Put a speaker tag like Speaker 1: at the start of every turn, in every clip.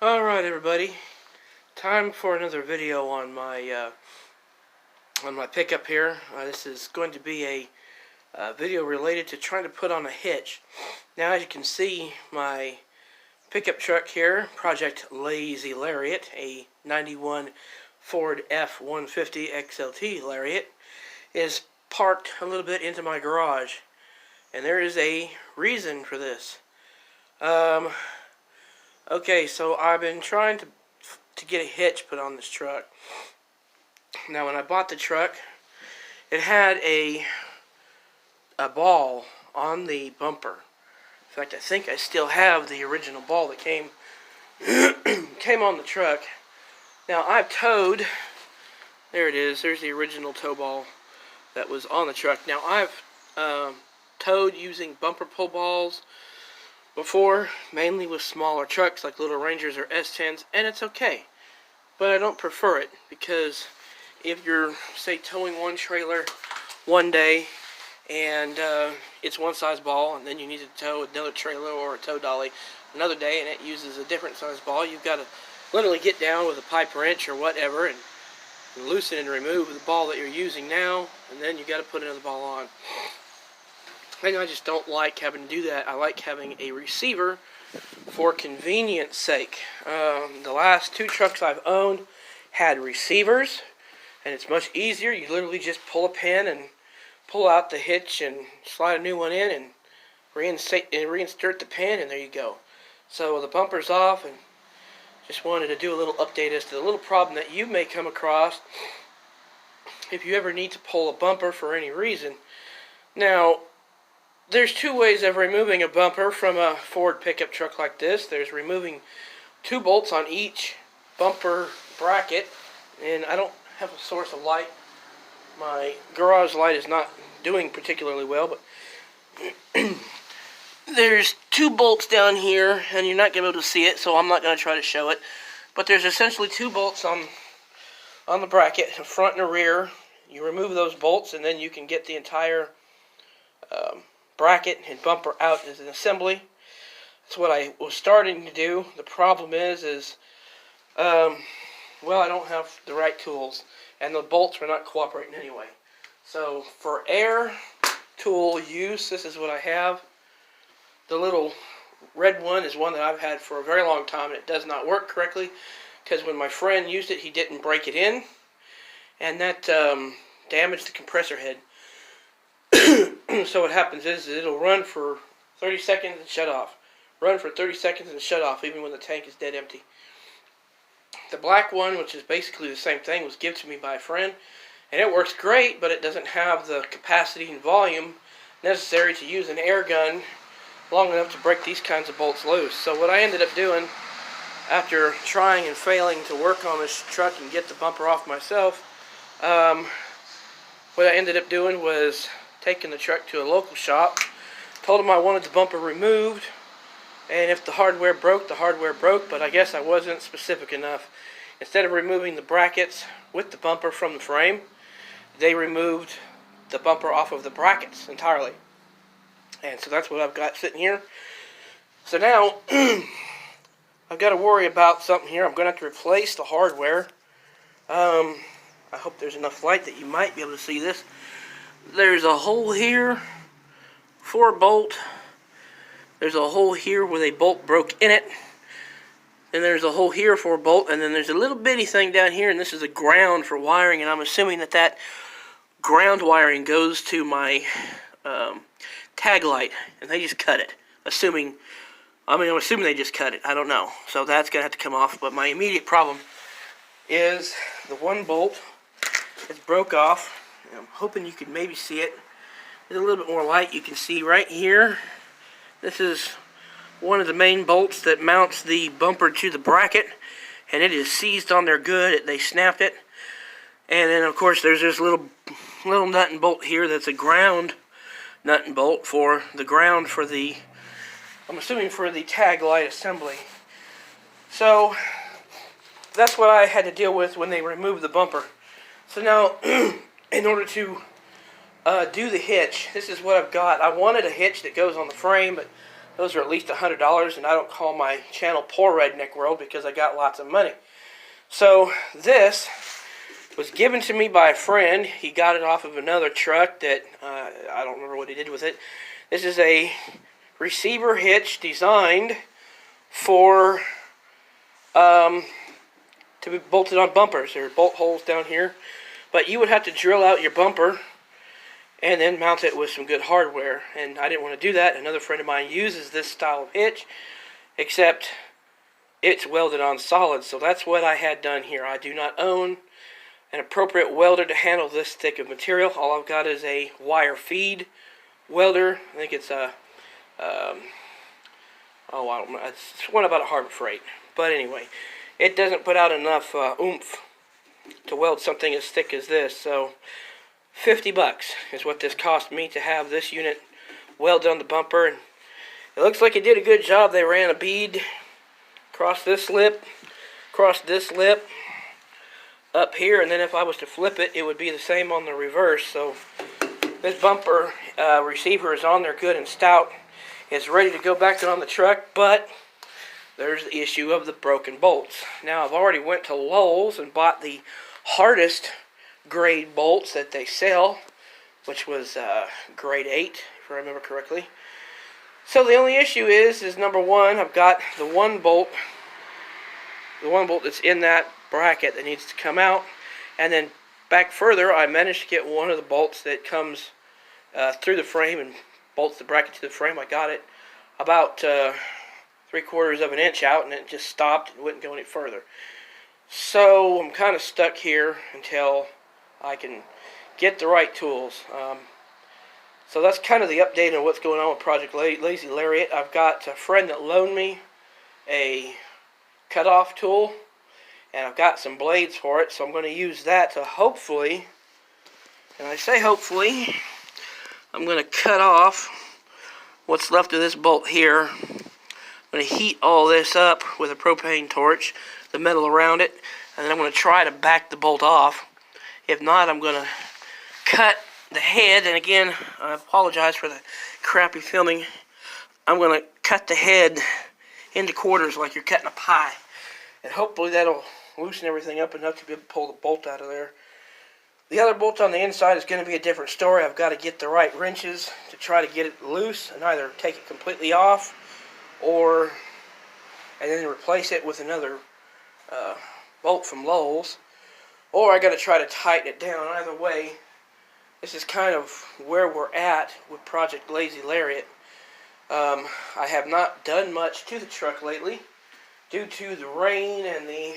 Speaker 1: Alright everybody, time for another video on my pickup here. This is going to be a video related to trying to put on a hitch. Now as you can see, my pickup truck here, Project Lazy Lariat, a 91 Ford F150 XLT Lariat, is parked a little bit into my garage. And there is a reason for this. Okay, so I've been trying to get a hitch put on this truck. Now, when I bought the truck, it had a ball on the bumper. In fact, I think I still have the original ball that came on the truck. Now, I've towed. There it is. There's the original tow ball that was on the truck. Now, I've towed using bumper pull balls before, mainly with smaller trucks like little Rangers or S10s, and it's okay. But I don't prefer it, because if you're, say, towing one trailer one day, and it's one size ball, and then you need to tow another trailer or a tow dolly another day, and it uses a different size ball, you've got to literally get down with a pipe wrench or whatever, and loosen and remove the ball that you're using now, and then you've got to put another ball on. And I just don't like having to do that. I like having a receiver for convenience sake. The last two trucks I've owned had receivers, and it's much easier. You literally just pull a pin and pull out the hitch and slide a new one in and reinsert the pin, and there you go. So the bumper's off, and just wanted to do a little update as to the little problem that you may come across if you ever need to pull a bumper for any reason. Now, there's two ways of removing a bumper from a Ford pickup truck like this. There's removing two bolts on each bumper bracket, and I don't have a source of light. My garage light is not doing particularly well, but there's two bolts down here, and you're not going to be able to see it, so I'm not going to try to show it. But there's essentially two bolts on the bracket, front and the rear. You remove those bolts, and then you can get the entire bracket and bumper out as an assembly. That's what I was starting to do. The problem is well, I don't have the right tools, and the bolts were not cooperating anyway. So for air tool use, this is what I have. The little red one is one that I've had for a very long time, and it does not work correctly, because when my friend used it, he didn't break it in, and that damaged the compressor head. So what happens is it'll run for 30 seconds and shut off. Run for 30 seconds and shut off, even when the tank is dead empty. The black one, which is basically the same thing, was given to me by a friend, and it works great, but it doesn't have the capacity and volume necessary to use an air gun long enough to break these kinds of bolts loose. So what I ended up doing, after trying and failing to work on this truck and get the bumper off myself, what I ended up doing was taking the truck to a local shop, told them I wanted the bumper removed, and if the hardware broke, the hardware broke, but I guess I wasn't specific enough. Instead of removing the brackets with the bumper from the frame, they removed the bumper off of the brackets entirely. And so that's what I've got sitting here. So now, I've got to worry about something here. I'm going to have to replace the hardware. I hope there's enough light that you might be able to see this. There's a hole here for a bolt. There's a hole here where a bolt broke in it. Then there's a hole here for a bolt, and then there's a little bitty thing down here, and this is a ground for wiring, and I'm assuming that ground wiring goes to my tag light, and they just cut it. I'm assuming they just cut it. I don't know. So that's going to have to come off, but my immediate problem is the one bolt is broke off. I'm hoping you can maybe see it. With a little bit more light, you can see right here. This is one of the main bolts that mounts the bumper to the bracket, and it is seized on there good. They snapped it. And then, of course, there's this little nut and bolt here that's a ground nut and bolt for the ground for the, I'm assuming, for the tag light assembly. So that's what I had to deal with when they removed the bumper. So now, in order to do the hitch, this is what I've got. I wanted a hitch that goes on the frame, but Those are at least $100, and I don't call my channel Poor Redneck World because I got lots of money. So this was given to me by a friend. He got it off of another truck that I don't remember what he did with it. This is a receiver hitch designed for to be bolted on bumpers. There are bolt holes down here, but you would have to drill out your bumper and then mount it with some good hardware. And I didn't want to do that. Another friend of mine uses this style of hitch, except it's welded on solid. So that's what I had done here. I do not own an appropriate welder to handle this thick of material. All I've got is a wire feed welder. I think it's a, I don't know. It's one about a Harbor Freight. But anyway, it doesn't put out enough oomph to weld something as thick as this. So $50 is what this cost me to have this unit welded on the bumper. And it looks like it did a good job. They ran a bead across this lip, up here, and then if I was to flip it, it would be the same on the reverse. So this bumper receiver is on there good and stout. It's ready to go back on the truck, but there's the issue of the broken bolts. Now, I've already went to Lowe's and bought the hardest grade bolts that they sell, which was grade 8, if I remember correctly. So the only issue is number one, I've got the one bolt that's in that bracket that needs to come out, and then back further, I managed to get one of the bolts that comes through the frame and bolts the bracket to the frame. I got it about 3/4 of an inch out, and it just stopped and wouldn't go any further. So I'm kind of stuck here until I can get the right tools. So that's kind of the update on what's going on with Project Lazy Lariat. I've got a friend that loaned me a cutoff tool, and I've got some blades for it, so I'm going to use that to hopefully, and I say hopefully, I'm going to cut off what's left of this bolt here. I'm going to heat all this up with a propane torch, the metal around it, and then I'm going to try to back the bolt off. If not, I'm going to cut the head, and again, I apologize for the crappy filming. I'm going to cut the head into quarters like you're cutting a pie, and hopefully that'll loosen everything up enough to be able to pull the bolt out of there. The other bolt on the inside is going to be a different story. I've got to get the right wrenches to try to get it loose and either take it completely off and then replace it with another bolt from Lowe's, or I got to try to tighten it down. Either way, this is kind of where we're at with Project Lazy Lariat. I have not done much to the truck lately due to the rain and the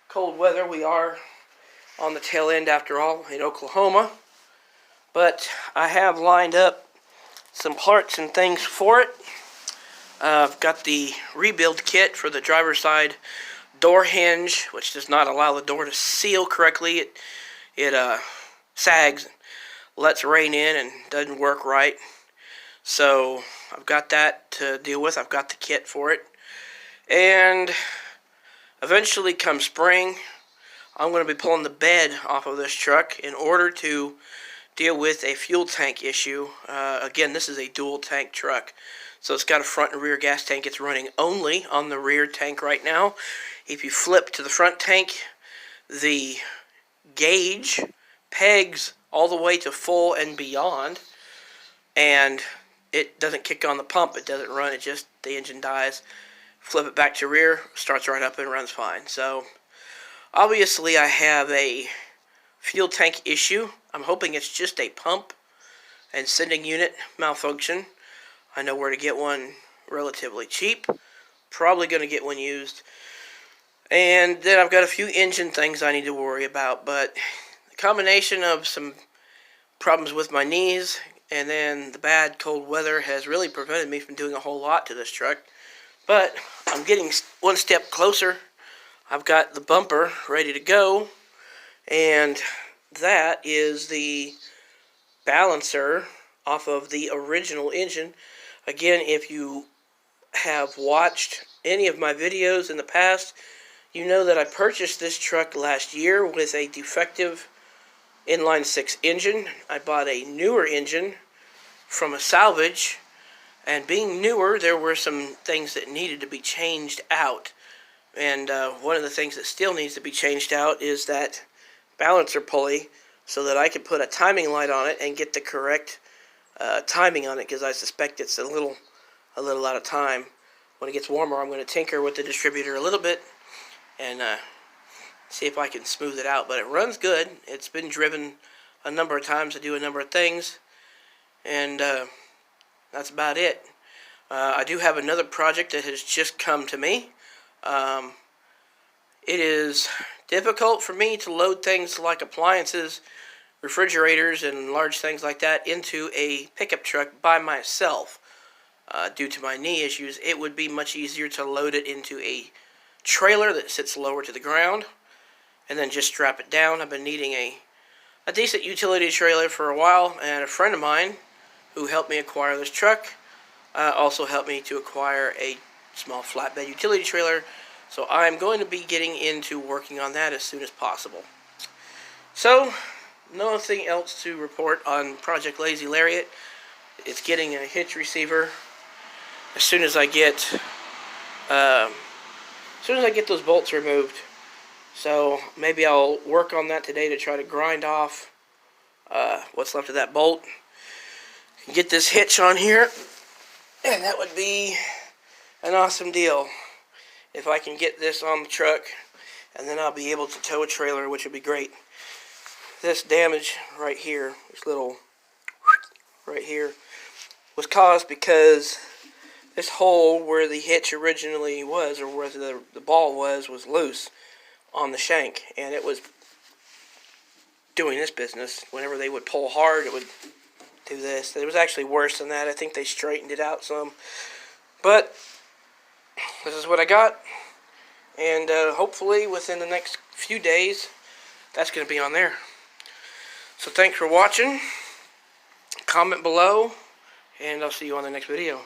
Speaker 1: cold weather. We are on the tail end, after all, in Oklahoma. But I have lined up some parts and things for it. I've got the rebuild kit for the driver's side door hinge, which does not allow the door to seal correctly. It sags, lets rain in, and doesn't work right. So I've got that to deal with. I've got the kit for it. And eventually, come spring, I'm going to be pulling the bed off of this truck in order to deal with a fuel tank issue. Again, this is a dual tank truck. So it's got a front and rear gas tank. It's running only on the rear tank right now. If you flip to the front tank, the gauge pegs all the way to full and beyond, and it doesn't kick on the pump. It doesn't run. It just, the engine dies. Flip it back to rear, starts right up and runs fine. So obviously I have a fuel tank issue. I'm hoping it's just a pump and sending unit malfunction. I know where to get one relatively cheap. Probably going to get one used. And then I've got a few engine things I need to worry about. But the combination of some problems with my knees and then the bad cold weather has really prevented me from doing a whole lot to this truck. But I'm getting one step closer. I've got the bumper ready to go, and that is the balancer off of the original engine. Again, if you have watched any of my videos in the past, you know that I purchased this truck last year with a defective inline 6 engine. I bought a newer engine from a salvage And being newer, there were some things that needed to be changed out. And one of the things that still needs to be changed out is that balancer pulley, so that I can put a timing light on it and get the correct timing on it, because I suspect it's a little out of time. When it gets warmer, I'm going to tinker with the distributor a little bit and see if I can smooth it out. But it runs good. It's been driven a number of times to do a number of things, and that's about it. I do have another project that has just come to me. It is difficult for me to load things like appliances, refrigerators, and large things like that into a pickup truck by myself. Due to my knee issues, it would be much easier to load it into a trailer that sits lower to the ground and then just strap it down. I've been needing a decent utility trailer for a while, and a friend of mine who helped me acquire this truck also helped me to acquire a small flatbed utility trailer. So I'm going to be getting into working on that as soon as possible. So, nothing else to report on Project Lazy Lariat. It's getting a hitch receiver as soon as I get those bolts removed. So maybe I'll work on that today to try to grind off what's left of that bolt and get this hitch on here, and that would be an awesome deal if I can get this on the truck, and then I'll be able to tow a trailer, which would be great. This damage right here, this little right here, was caused because this hole where the hitch originally was, or where the ball was loose on the shank, and it was doing this business. Whenever they would pull hard, it would do this. It was actually worse than that. I think they straightened it out some, but this is what I got, and hopefully within the next few days that's going to be on there. So thanks for watching. Comment below, and I'll see you on the next video.